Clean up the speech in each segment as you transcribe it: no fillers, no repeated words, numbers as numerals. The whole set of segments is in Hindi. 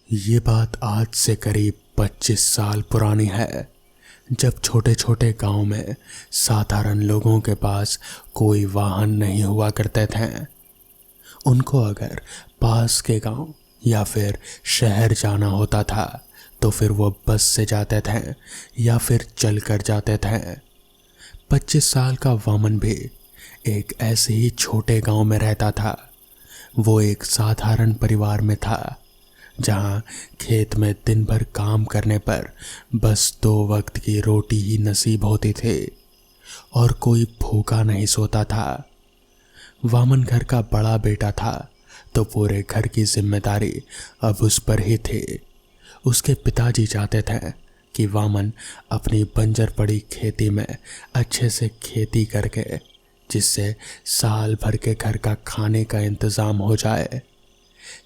ये बात आज से करीब 25 साल पुरानी है, जब छोटे छोटे गांव में साधारण लोगों के पास कोई वाहन नहीं हुआ करते थे। उनको अगर पास के गांव या फिर शहर जाना होता था तो फिर वो बस से जाते थे या फिर चल कर जाते थे। 25 साल का वामन भी एक ऐसे ही छोटे गांव में रहता था। वो एक साधारण परिवार में था, जहां खेत में दिन भर काम करने पर बस 2 वक्त की रोटी ही नसीब होती थी और कोई भूखा नहीं सोता था। वामन घर का बड़ा बेटा था, तो पूरे घर की जिम्मेदारी अब उस पर ही थी। उसके पिताजी चाहते थे कि वामन अपनी बंजर पड़ी खेती में अच्छे से खेती करके, जिससे साल भर के घर का खाने का इंतजाम हो जाए।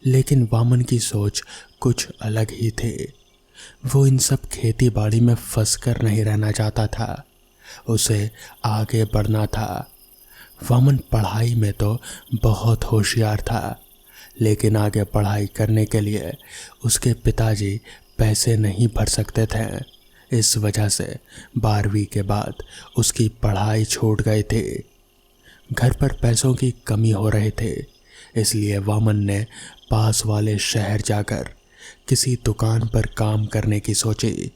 लेकिन वामन की सोच कुछ अलग ही थी। वो इन सब खेती बाड़ी में फंस कर नहीं रहना चाहता था, उसे आगे बढ़ना था। वामन पढ़ाई में तो बहुत होशियार था, लेकिन आगे पढ़ाई करने के लिए उसके पिताजी पैसे नहीं भर सकते थे। इस वजह से 12वीं के बाद उसकी पढ़ाई छूट गई थी। घर पर पैसों की कमी हो रही थी, इसलिए वामन ने पास वाले शहर जाकर किसी दुकान पर काम करने की सोची।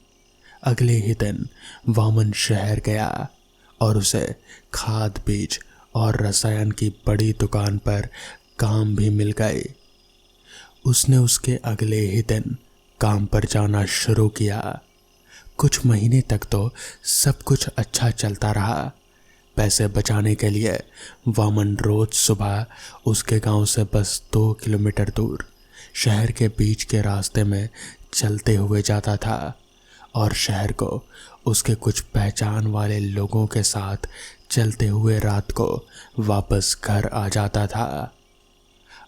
अगले ही दिन वामन शहर गया और उसे खाद बीज और रसायन की बड़ी दुकान पर काम भी मिल गई। उसने उसके अगले ही दिन काम पर जाना शुरू किया। कुछ महीने तक तो सब कुछ अच्छा चलता रहा। पैसे बचाने के लिए वामन रोज सुबह उसके गांव से बस 2 किलोमीटर दूर शहर के बीच के रास्ते में चलते हुए जाता था और शहर को उसके कुछ पहचान वाले लोगों के साथ चलते हुए रात को वापस घर आ जाता था।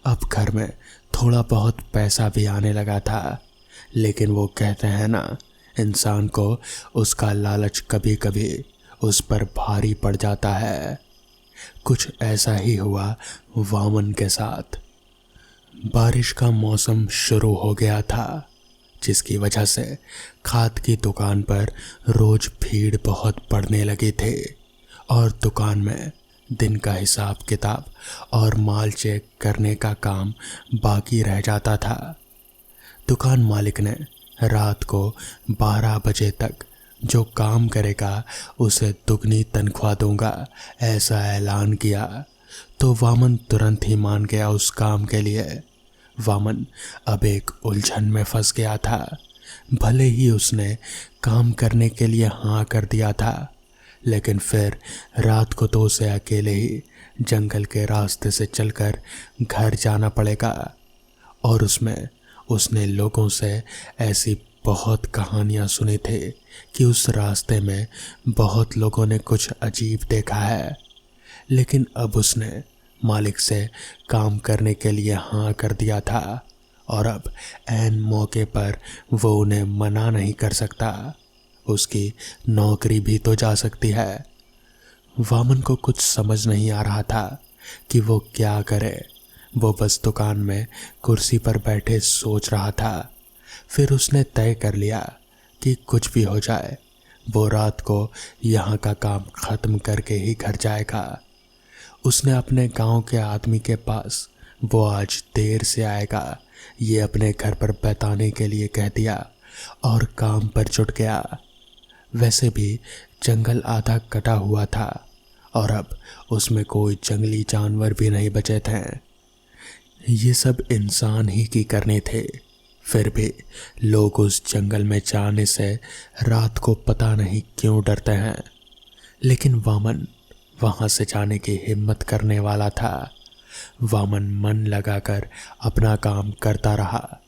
अब घर में थोड़ा बहुत पैसा भी आने लगा था, लेकिन वो कहते हैं ना, इंसान को उसका लालच कभी कभी उस पर भारी पड़ जाता है। कुछ ऐसा ही हुआ वामन के साथ। बारिश का मौसम शुरू हो गया था, जिसकी वजह से खाद की दुकान पर रोज भीड़ बहुत बढ़ने लगी थी और दुकान में दिन का हिसाब किताब और माल चेक करने का काम बाकी रह जाता था। दुकान मालिक ने रात को 12 बजे तक जो काम करेगा उसे दुगनी तनख्वाह दूंगा, ऐसा ऐलान किया। तो वामन तुरंत ही मान गया उस काम के लिए। वामन अब एक उलझन में फंस गया था। भले ही उसने काम करने के लिए हाँ कर दिया था, लेकिन फिर रात को तो उसे अकेले ही जंगल के रास्ते से चलकर घर जाना पड़ेगा। और उसमें उसने लोगों से ऐसी बहुत कहानियां सुनी थी कि उस रास्ते में बहुत लोगों ने कुछ अजीब देखा है। लेकिन अब उसने मालिक से काम करने के लिए हाँ कर दिया था और अब ऐन मौके पर वो उन्हें मना नहीं कर सकता। उसकी नौकरी भी तो जा सकती है। वामन को कुछ समझ नहीं आ रहा था कि वो क्या करे। वो बस दुकान में कुर्सी पर बैठे सोच रहा था। फिर उसने तय कर लिया कि कुछ भी हो जाए, वो रात को यहाँ का काम ख़त्म करके ही घर जाएगा। उसने अपने गांव के आदमी के पास वो आज देर से आएगा ये अपने घर पर बताने के लिए कह दिया और काम पर जुट गया। वैसे भी जंगल आधा कटा हुआ था और अब उसमें कोई जंगली जानवर भी नहीं बचे थे। ये सब इंसान ही की करने थे। फिर भी लोग उस जंगल में जाने से रात को पता नहीं क्यों डरते हैं। लेकिन वामन वहां से जाने की हिम्मत करने वाला था। वामन मन लगाकर अपना काम करता रहा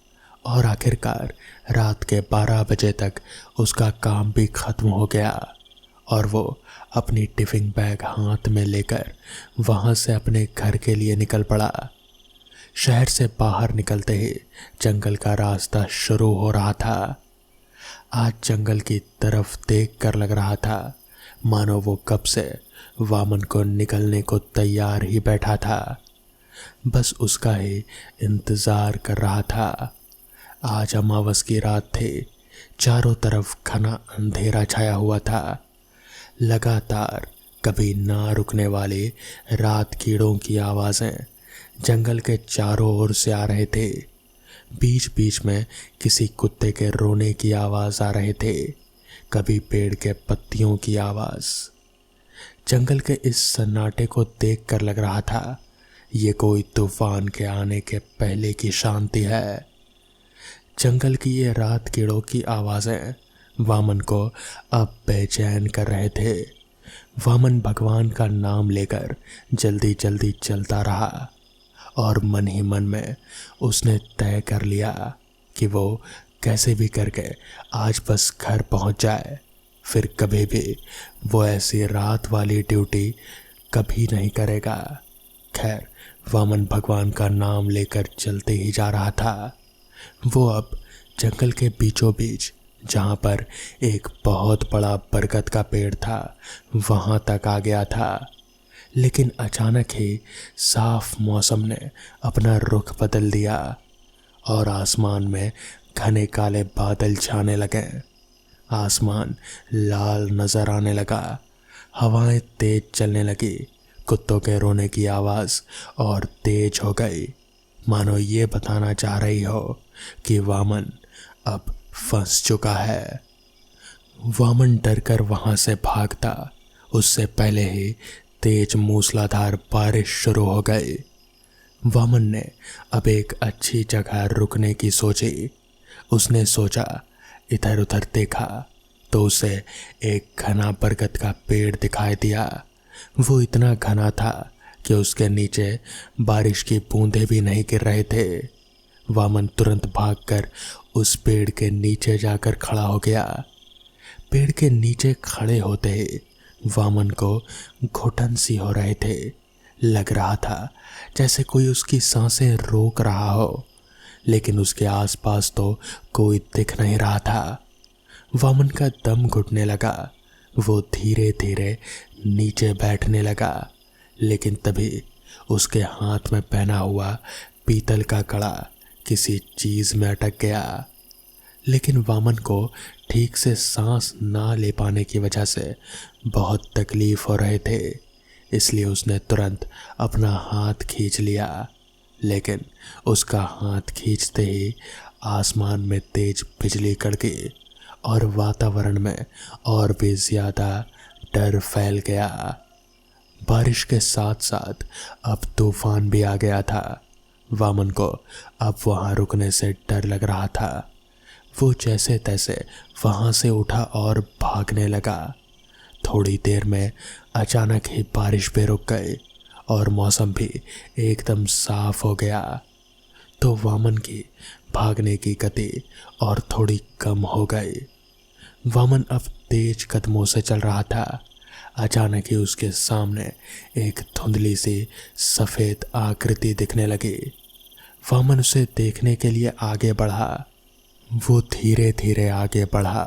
और आखिरकार रात के 12 बजे तक उसका काम भी खत्म हो गया और वो अपनी टिफिन बैग हाथ में लेकर वहां से अपने घर के लिए निकल पड़ा। शहर से बाहर निकलते ही जंगल का रास्ता शुरू हो रहा था। आज जंगल की तरफ देखकर लग रहा था मानो वो कब से वामन को निकलने को तैयार ही बैठा था, बस उसका ही इंतजार कर रहा था। आज अमावस की रात थी। चारों तरफ घना अंधेरा छाया हुआ था। लगातार कभी ना रुकने वाली रात कीड़ों की आवाज़ें जंगल के चारों ओर से आ रहे थे। बीच बीच में किसी कुत्ते के रोने की आवाज़ आ रहे थे, कभी पेड़ के पत्तियों की आवाज़। जंगल के इस सन्नाटे को देखकर लग रहा था ये कोई तूफान के आने के पहले की शांति है। जंगल की ये रात कीड़ों की आवाज़ें वामन को अब बेचैन कर रहे थे। वामन भगवान का नाम लेकर जल्दी जल्दी चलता रहा और मन ही मन में उसने तय कर लिया कि वो कैसे भी करके आज बस घर पहुंच जाए, फिर कभी भी वो ऐसी रात वाली ड्यूटी कभी नहीं करेगा। खैर, वामन भगवान का नाम लेकर चलते ही जा रहा था। वो अब जंगल के बीचों बीच, जहाँ पर एक बहुत बड़ा बरगद का पेड़ था, वहाँ तक आ गया था। लेकिन अचानक ही साफ मौसम ने अपना रुख बदल दिया और आसमान में घने काले बादल छाने लगे। आसमान लाल नजर आने लगा, हवाएं तेज चलने लगी, कुत्तों के रोने की आवाज़ और तेज हो गई, मानो ये बताना चाह रही हो कि वामन अब फंस चुका है। वामन डरकर वहां से भागता, उससे पहले ही तेज मूसलाधार बारिश शुरू हो गई। वामन ने अब एक अच्छी जगह रुकने की सोची। उसने सोचा, इधर उधर देखा तो उसे एक घना बरगद का पेड़ दिखाई दिया। वो इतना घना था कि उसके नीचे बारिश की बूंदें भी नहीं गिर रहे थे। वामन तुरंत भागकर उस पेड़ के नीचे जाकर खड़ा हो गया। पेड़ के नीचे खड़े होते ही वामन को घुटन सी हो रहे थे। लग रहा था जैसे कोई उसकी सांसें रोक रहा हो, लेकिन उसके आसपास तो कोई दिख नहीं रहा था। वामन का दम घुटने लगा। वो धीरे धीरे नीचे बैठने लगा, लेकिन तभी उसके हाथ में पहना हुआ पीतल का कड़ा किसी चीज में अटक गया। लेकिन वामन को ठीक से सांस ना ले पाने की वजह से बहुत तकलीफ हो रहे थे, इसलिए उसने तुरंत अपना हाथ खींच लिया। लेकिन उसका हाथ खींचते ही आसमान में तेज बिजली कड़की और वातावरण में और भी ज़्यादा डर फैल गया। बारिश के साथ साथ अब तूफान भी आ गया था। वामन को अब वहाँ रुकने से डर लग रहा था। वो जैसे तैसे वहाँ से उठा और भागने लगा। थोड़ी देर में अचानक ही बारिश भी रुक गई और मौसम भी एकदम साफ हो गया। तो वामन की भागने की गति और थोड़ी कम हो गई। वामन अब तेज कदमों से चल रहा था। अचानक ही उसके सामने एक धुंधली सी सफ़ेद आकृति दिखने लगी। वामन उसे देखने के लिए आगे बढ़ा। वो धीरे धीरे आगे बढ़ा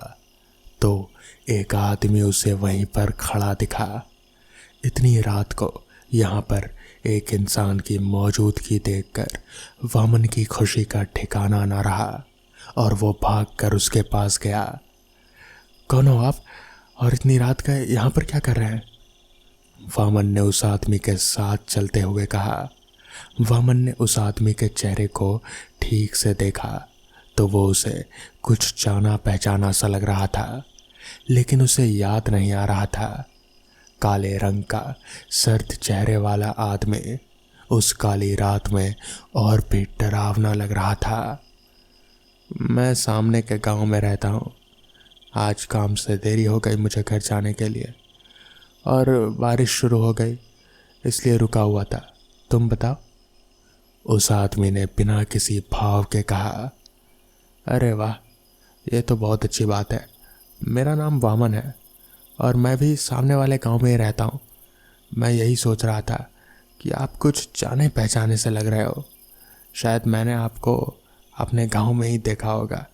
तो एक आदमी उसे वहीं पर खड़ा दिखा। इतनी रात को यहाँ पर एक इंसान की मौजूदगी देखकर वामन की खुशी का ठिकाना न रहा और वो भागकर उसके पास गया। कौन हो आप और इतनी रात का यहाँ पर क्या कर रहे हैं? वामन ने उस आदमी के साथ चलते हुए कहा। वामन ने उस आदमी के चेहरे को ठीक से देखा तो वो उसे कुछ जाना पहचाना सा लग रहा था, लेकिन उसे याद नहीं आ रहा था। काले रंग का सर्द चेहरे वाला आदमी उस काली रात में और भी डरावना लग रहा था। मैं सामने के गांव में रहता हूँ। आज काम से देरी हो गई मुझे घर जाने के लिए और बारिश शुरू हो गई, इसलिए रुका हुआ था। तुम बताओ? उस आदमी ने बिना किसी भाव के कहा। अरे वाह, ये तो बहुत अच्छी बात है। मेरा नाम वामन है और मैं भी सामने वाले गांव में ही रहता हूँ। मैं यही सोच रहा था कि आप कुछ जाने पहचाने से लग रहे हो। शायद मैंने आपको अपने गांव में ही देखा होगा।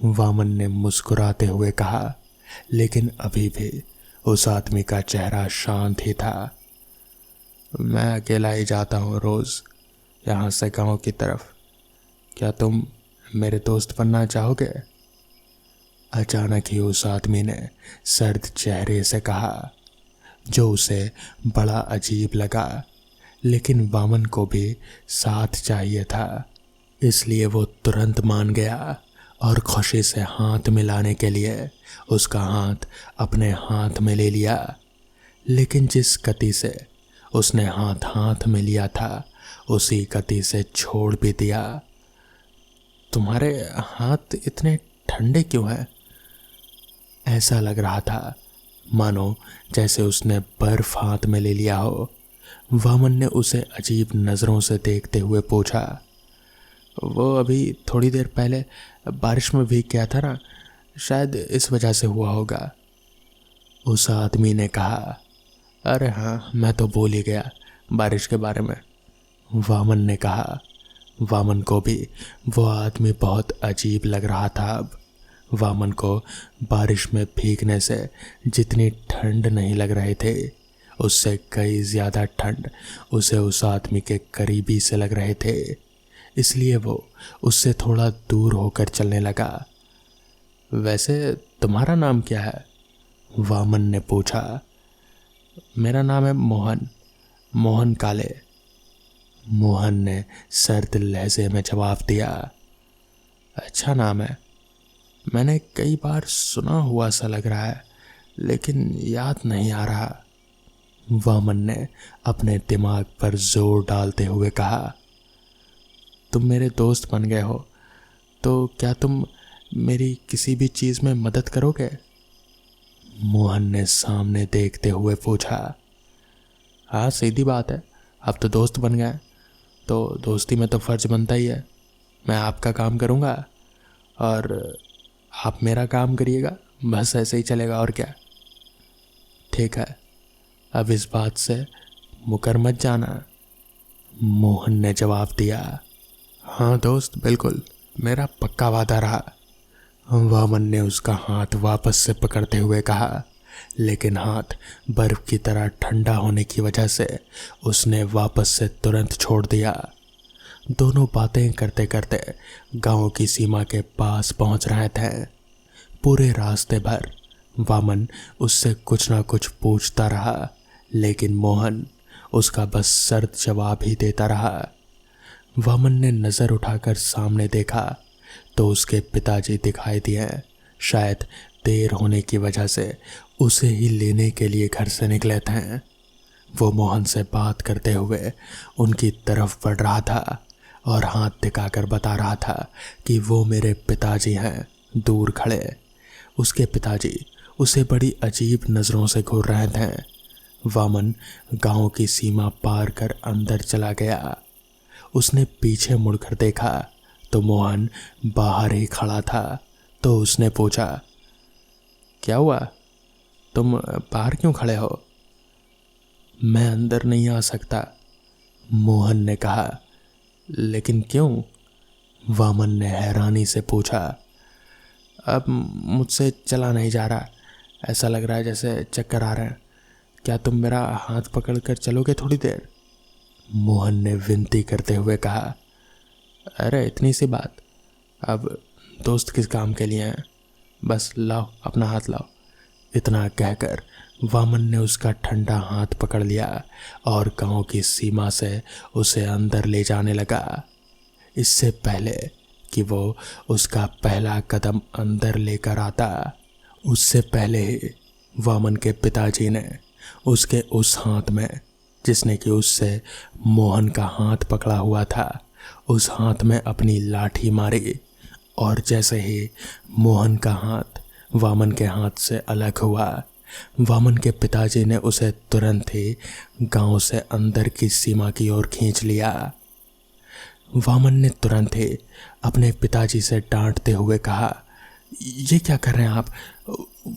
वामन ने मुस्कुराते हुए कहा, लेकिन अभी भी उस आदमी का चेहरा शांत ही था। मैं अकेला ही जाता हूँ रोज़ यहाँ से गांव की तरफ। क्या तुम मेरे दोस्त बनना चाहोगे? अचानक ही उस आदमी ने सर्द चेहरे से कहा, जो उसे बड़ा अजीब लगा। लेकिन वामन को भी साथ चाहिए था, इसलिए वो तुरंत मान गया और खुशी से हाथ मिलाने के लिए उसका हाथ अपने हाथ में ले लिया। लेकिन जिस गति से उसने हाथ में लिया था उसी गति से छोड़ भी दिया। तुम्हारे हाथ इतने ठंडे क्यों हैं? ऐसा लग रहा था मानो जैसे उसने बर्फ हाथ में ले लिया हो। वामन ने उसे अजीब नज़रों से देखते हुए पूछा, वो अभी थोड़ी देर पहले बारिश में भीग गया था ना, शायद इस वजह से हुआ होगा। उस आदमी ने कहा, अरे हाँ, मैं तो भूल ही गया बारिश के बारे में। वामन ने कहा। वामन को भी वो आदमी बहुत अजीब लग रहा था। अब वामन को बारिश में भीगने से जितनी ठंड नहीं लग रहे थे, उससे कई ज़्यादा ठंड उसे उस आदमी के करीबी से लग रहे थे। इसलिए वो उससे थोड़ा दूर होकर चलने लगा। वैसे तुम्हारा नाम क्या है? वामन ने पूछा। मेरा नाम है मोहन, मोहन काले। मोहन ने सर्द लहजे में जवाब दिया। अच्छा नाम है, मैंने कई बार सुना हुआ सा लग रहा है, लेकिन याद नहीं आ रहा। वामन ने अपने दिमाग पर जोर डालते हुए कहा, तुम मेरे दोस्त बन गए हो, तो क्या तुम मेरी किसी भी चीज़ में मदद करोगे? मोहन ने सामने देखते हुए पूछा। हाँ, सीधी बात है, अब तो दोस्त बन गए, तो दोस्ती में तो फ़र्ज बनता ही है। मैं आपका काम करूँगा और आप मेरा काम करिएगा, बस ऐसे ही चलेगा और क्या। ठीक है, अब इस बात से मुकर मत जाना। मोहन ने जवाब दिया। हाँ दोस्त, बिल्कुल, मेरा पक्का वादा रहा। वामन ने उसका हाथ वापस से पकड़ते हुए कहा, लेकिन हाथ बर्फ की तरह ठंडा होने की वजह से उसने वापस से तुरंत छोड़ दिया। दोनों बातें करते करते गांव की सीमा के पास पहुंच रहे थे। पूरे रास्ते भर वामन उससे कुछ ना कुछ पूछता रहा, लेकिन मोहन उसका बस सर्द जवाब ही देता रहा। वामन ने नज़र उठाकर सामने देखा तो उसके पिताजी दिखाई दिए। शायद देर होने की वजह से उसे ही लेने के लिए घर से निकले थे। वो मोहन से बात करते हुए उनकी तरफ बढ़ रहा था और हाथ दिखाकर बता रहा था कि वो मेरे पिताजी हैं, दूर खड़े। उसके पिताजी उसे बड़ी अजीब नज़रों से घूर रहे थे। वामन गांव की सीमा पार कर अंदर चला गया। उसने पीछे मुड़कर देखा तो मोहन बाहर ही खड़ा था। तो उसने पूछा, क्या हुआ, तुम बाहर क्यों खड़े हो? मैं अंदर नहीं आ सकता, मोहन ने कहा। लेकिन क्यों? वामन ने हैरानी से पूछा। अब मुझसे चला नहीं जा रहा, ऐसा लग रहा है जैसे चक्कर आ रहे हैं। क्या तुम मेरा हाथ पकड़कर चलोगे थोड़ी देर? मोहन ने विनती करते हुए कहा। अरे इतनी सी बात, अब दोस्त किस काम के लिए हैं, बस लाओ अपना हाथ लाओ। इतना कहकर वामन ने उसका ठंडा हाथ पकड़ लिया और गांव की सीमा से उसे अंदर ले जाने लगा। इससे पहले कि वो उसका पहला कदम अंदर लेकर आता, उससे पहले ही वामन के पिताजी ने उसके उस हाथ में, जिसने कि उससे मोहन का हाथ पकड़ा हुआ था, उस हाथ में अपनी लाठी मारी। और जैसे ही मोहन का हाथ वामन के हाथ से अलग हुआ, वामन के पिताजी ने उसे तुरंत ही गांव से अंदर की सीमा की ओर खींच लिया। वामन ने तुरंत ही अपने पिताजी से डांटते हुए कहा, ये क्या कर रहे हैं आप?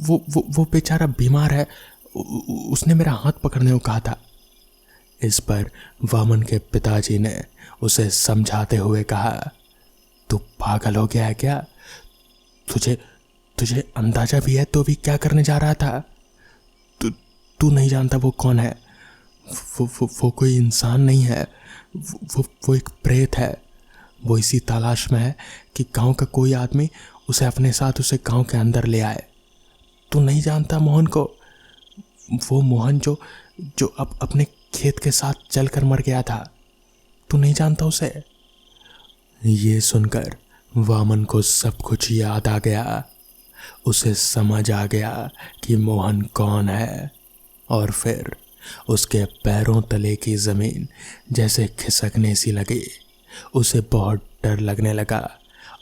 वो बेचारा बीमार है, उसने मेरा हाथ पकड़ने को कहा था। इस पर वामन के पिताजी ने उसे समझाते हुए कहा, तू पागल हो गया है क्या? तुझे अंदाजा भी है तो भी क्या करने जा रहा था? तू नहीं जानता वो कौन है? वो कोई इंसान नहीं है, वो एक प्रेत है। वो इसी तलाश में है कि गांव का कोई आदमी उसे अपने साथ उसे गांव के अंदर ले आए। तू नहीं जानता मोहन को? वो मोहन जो जो अब अपने खेत के साथ चलकर मर गया था। तू नहीं जानता उसे? ये सुनकर वामन को सब कुछ याद आ गया। उसे समझ आ गया कि मोहन कौन है, और फिर उसके पैरों तले की जमीन जैसे खिसकने सी लगी। उसे बहुत डर लगने लगा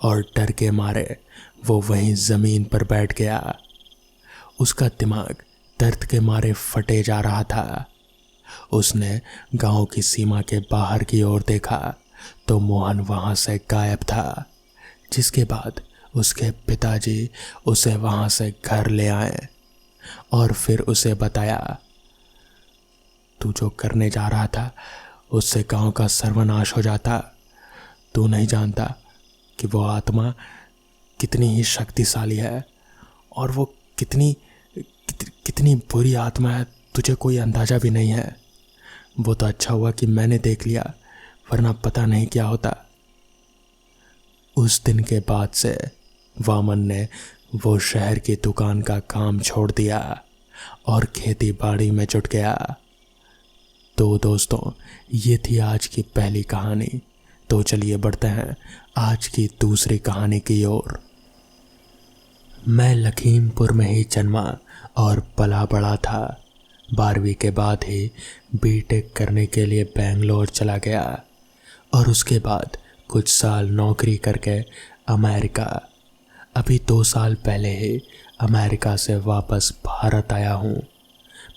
और डर के मारे वो वहीं जमीन पर बैठ गया। उसका दिमाग दर्द के मारे फटे जा रहा था। उसने गांव की सीमा के बाहर की ओर देखा तो मोहन वहां से गायब था, जिसके बाद उसके पिताजी उसे वहां से घर ले आए और फिर उसे बताया, तू जो करने जा रहा था उससे गांव का सर्वनाश हो जाता। तू नहीं जानता कि वो आत्मा कितनी ही शक्तिशाली है और वो कितनी बुरी आत्मा है, तुझे कोई अंदाजा भी नहीं है। वो तो अच्छा हुआ कि मैंने देख लिया, वरना पता नहीं क्या होता। उस दिन के बाद से वामन ने वो शहर की दुकान का काम छोड़ दिया और खेती बाड़ी में जुट गया। तो दोस्तों, ये थी आज की पहली कहानी। तो चलिए बढ़ते हैं आज की दूसरी कहानी की ओर। मैं लखीमपुर में ही जन्मा और पला बड़ा था। 12वीं के बाद ही बीटेक करने के लिए बेंगलोर चला गया और उसके बाद कुछ साल नौकरी करके अमेरिका। अभी 2 साल पहले ही अमेरिका से वापस भारत आया हूँ।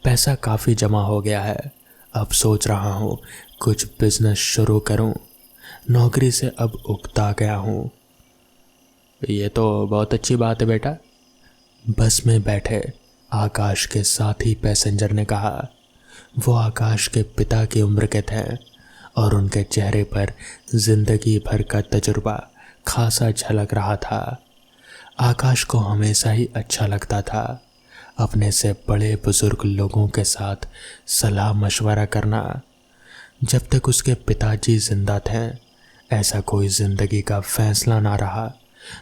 पैसा काफ़ी जमा हो गया है। अब सोच रहा हूँ कुछ बिजनेस शुरू करूँ। नौकरी से अब उकता गया हूँ। ये तो बहुत अच्छी बात है बेटा। बस में बैठे आकाश के साथी पैसेंजर ने कहा। वो आकाश के पिता की उम्र के थे और उनके चेहरे पर जिंदगी भर का तजुर्बा खासा झलक रहा था। आकाश को हमेशा ही अच्छा लगता था अपने से बड़े बुजुर्ग लोगों के साथ सलाह मशवरा करना। जब तक उसके पिताजी जिंदा थे, ऐसा कोई जिंदगी का फैसला ना रहा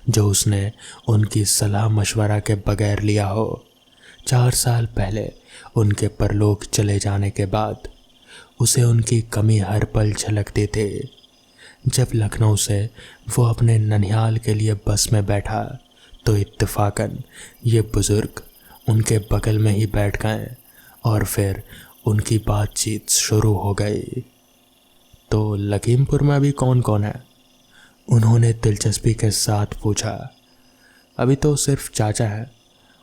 जो उसने उनकी सलाह मशवरा के बगैर लिया हो। 4 साल पहले उनके परलोक चले जाने के बाद उसे उनकी कमी हर पल झलकती थी। जब लखनऊ से वो अपने ननिहाल के लिए बस में बैठा तो इत्तेफाकन ये बुजुर्ग उनके बगल में ही बैठ गए और फिर उनकी बातचीत शुरू हो गई। तो लखीमपुर में अभी कौन कौन है? उन्होंने दिलचस्पी के साथ पूछा। अभी तो सिर्फ चाचा है,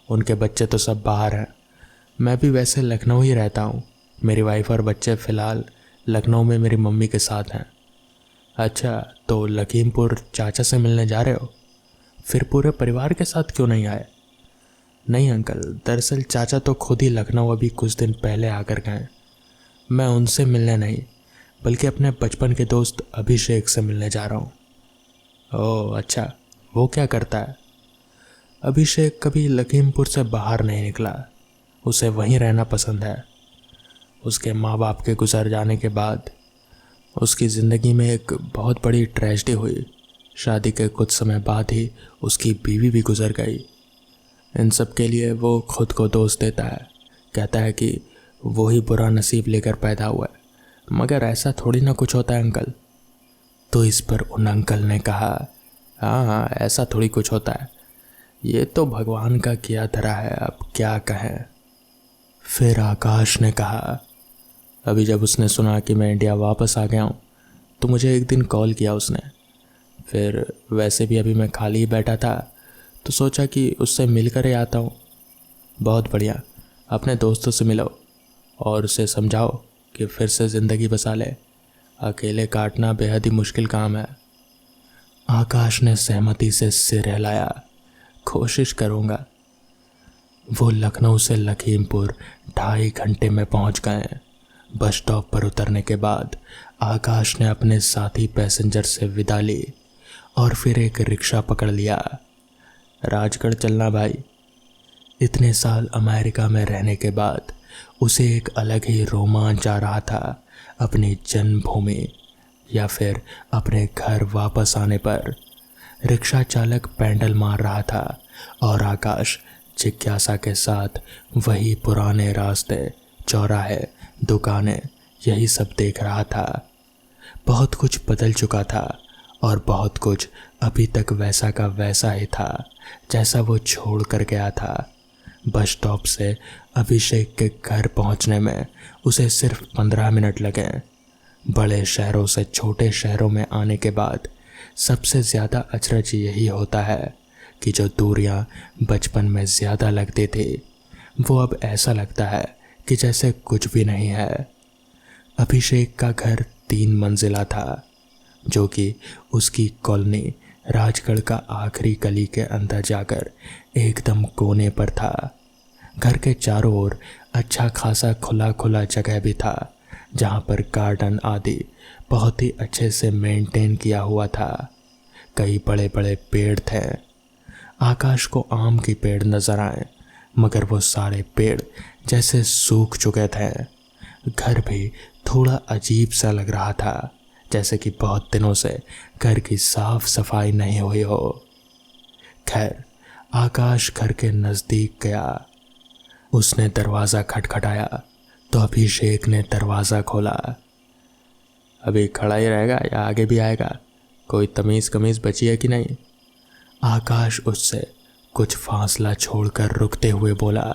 उनके बच्चे तो सब बाहर हैं। मैं भी वैसे लखनऊ ही रहता हूँ। मेरी वाइफ और बच्चे फ़िलहाल लखनऊ में मेरी मम्मी के साथ हैं। अच्छा, तो लखीमपुर चाचा से मिलने जा रहे हो? फिर पूरे परिवार के साथ क्यों नहीं आए? नहीं अंकल, दरअसल चाचा तो खुद ही लखनऊ अभी कुछ दिन पहले आकर गए। मैं उनसे मिलने नहीं बल्कि अपने बचपन के दोस्त अभिषेक से मिलने जा रहा हूँ। ओह अच्छा, वो क्या करता है? अभिषेक कभी लखीमपुर से बाहर नहीं निकला, उसे वहीं रहना पसंद है। उसके माँ बाप के गुजर जाने के बाद उसकी ज़िंदगी में एक बहुत बड़ी ट्रेजेडी हुई। शादी के कुछ समय बाद ही उसकी बीवी भी गुजर गई। इन सब के लिए वो खुद को दोष देता है, कहता है कि वो ही बुरा नसीब लेकर पैदा हुआ है, मगर ऐसा थोड़ी ना कुछ होता है अंकल। तो इस पर उन अंकल ने कहा, हाँ, ऐसा थोड़ी कुछ होता है, ये तो भगवान का किया धरा है, अब क्या कहें। फिर आकाश ने कहा, अभी जब उसने सुना कि मैं इंडिया वापस आ गया हूँ तो मुझे एक दिन कॉल किया उसने। फिर वैसे भी अभी मैं खाली ही बैठा था तो सोचा कि उससे मिलकर ही आता हूँ। बहुत बढ़िया, अपने दोस्तों से मिलो और उसे समझाओ कि फिर से ज़िंदगी बसा ले। अकेले काटना बेहद ही मुश्किल काम है। आकाश ने सहमति से सिर हिलाया। कोशिश करूँगा। वो लखनऊ से लखीमपुर 2.5 घंटे में पहुँच गए। बस स्टॉप पर उतरने के बाद आकाश ने अपने साथी पैसेंजर से विदा ली और फिर एक रिक्शा पकड़ लिया। राजगढ़ चलना भाई। इतने साल अमेरिका में रहने के बाद उसे एक अलग ही रोमांच आ रहा था अपनी जन्मभूमि या फिर अपने घर वापस आने पर। रिक्शा चालक पैडल मार रहा था और आकाश जिज्ञासा के साथ वही पुराने रास्ते, चौराहे, दुकानें, यही सब देख रहा था। बहुत कुछ बदल चुका था और बहुत कुछ अभी तक वैसा का वैसा ही था जैसा वो छोड़ कर गया था। बस स्टॉप से अभिषेक के घर पहुंचने में उसे सिर्फ 15 मिनट लगे। बड़े शहरों से छोटे शहरों में आने के बाद सबसे ज़्यादा अचरज यही होता है कि जो दूरियां बचपन में ज़्यादा लगती थी वो अब ऐसा लगता है कि जैसे कुछ भी नहीं है। अभिषेक का घर 3 मंजिला था, जो कि उसकी कॉलोनी राजगढ़ का आखिरी गली के अंदर जाकर एकदम कोने पर था। घर के चारों ओर अच्छा खासा खुला खुला जगह भी था, जहाँ पर गार्डन आदि बहुत ही अच्छे से मेंटेन किया हुआ था। कई बड़े बड़े पेड़ थे। आकाश को आम के पेड़ नजर आए, मगर वो सारे पेड़ जैसे सूख चुके थे। घर भी थोड़ा अजीब सा लग रहा था, जैसे कि बहुत दिनों से घर की साफ सफाई नहीं हुई हो। खैर, आकाश घर के नज़दीक गया। उसने दरवाज़ा खटखटाया तो अभिषेक ने दरवाज़ा खोला। अभी खड़ा ही रहेगा या आगे भी आएगा? कोई तमीज़ कमीज़ बची है कि नहीं? आकाश उससे कुछ फासला छोड़कर रुकते हुए बोला।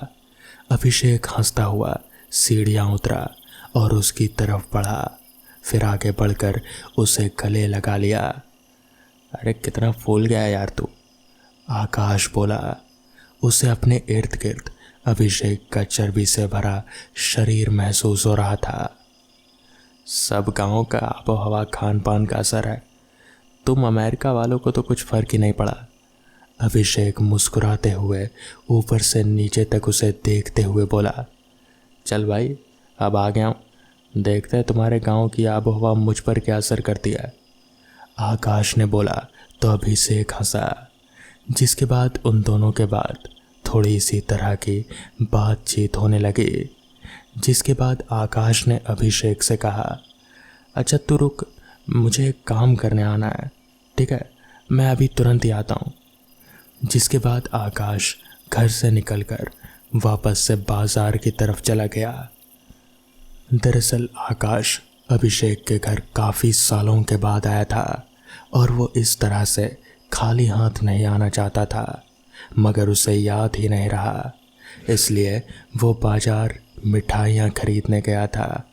अभिषेक हंसता हुआ सीढ़ियाँ उतरा और उसकी तरफ बढ़ा, फिर आगे बढ़कर उसे गले लगा लिया। अरे कितना फूल गया यार तू, आकाश बोला। उसे अपने इर्द गिर्द अभिषेक का चर्बी से भरा शरीर महसूस हो रहा था। सब गांवों का आबो हवा खान पान का असर है, तुम अमेरिका वालों को तो कुछ फर्क ही नहीं पड़ा। अभिषेक मुस्कुराते हुए ऊपर से नीचे तक उसे देखते हुए बोला। चल भाई, अब आ गया हूँ, देखते हैं तुम्हारे गांव की आबो हवा मुझ पर क्या असर करती है। आकाश ने बोला तो अभिषेक हंसा, जिसके बाद उन दोनों के बाद थोड़ी सी तरह की बातचीत होने लगी। जिसके बाद आकाश ने अभिषेक से कहा, अच्छा तू रुक, मुझे एक काम करने आना है, ठीक है, मैं अभी तुरंत ही आता हूँ। जिसके बाद आकाश घर से निकलकर वापस से बाजार की तरफ चला गया। दरअसल आकाश अभिषेक के घर काफ़ी सालों के बाद आया था और वो इस तरह से खाली हाथ नहीं आना चाहता था, मगर उसे याद ही नहीं रहा, इसलिए वो बाजार मिठाइयाँ खरीदने गया था।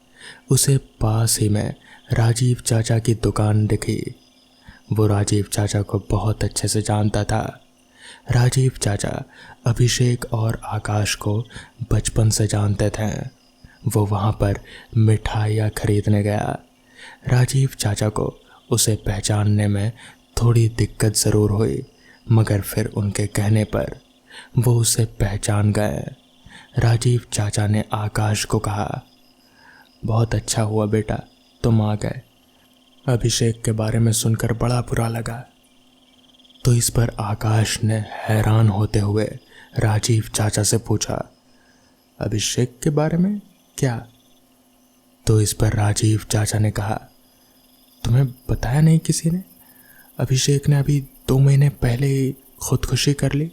उसे पास ही में राजीव चाचा की दुकान दिखी। वो राजीव चाचा को बहुत अच्छे से जानता था। राजीव चाचा अभिषेक और आकाश को बचपन से जानते थे। वो वहाँ पर मिठाइयाँ खरीदने गया। राजीव चाचा को उसे पहचानने में थोड़ी दिक्कत ज़रूर हुई, मगर फिर उनके कहने पर वो उसे पहचान गए। राजीव चाचा ने आकाश को कहा, बहुत अच्छा हुआ बेटा तुम आ गए, अभिषेक के बारे में सुनकर बड़ा बुरा लगा। तो इस पर आकाश ने हैरान होते हुए राजीव चाचा से पूछा, अभिषेक के बारे में क्या? तो इस पर राजीव चाचा ने कहा, तुम्हें बताया नहीं किसी ने? अभिषेक ने अभी 2 महीने पहले ही खुदकुशी कर ली।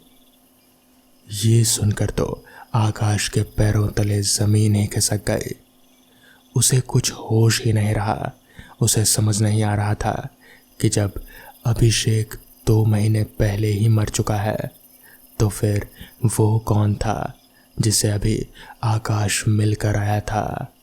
ये सुनकर तो आकाश के पैरों तले ज़मीन ही खिसक गई। उसे कुछ होश ही नहीं रहा। उसे समझ नहीं आ रहा था कि जब अभिषेक 2 महीने पहले ही मर चुका है तो फिर वो कौन था जिसे अभी आकाश मिलकर आया था।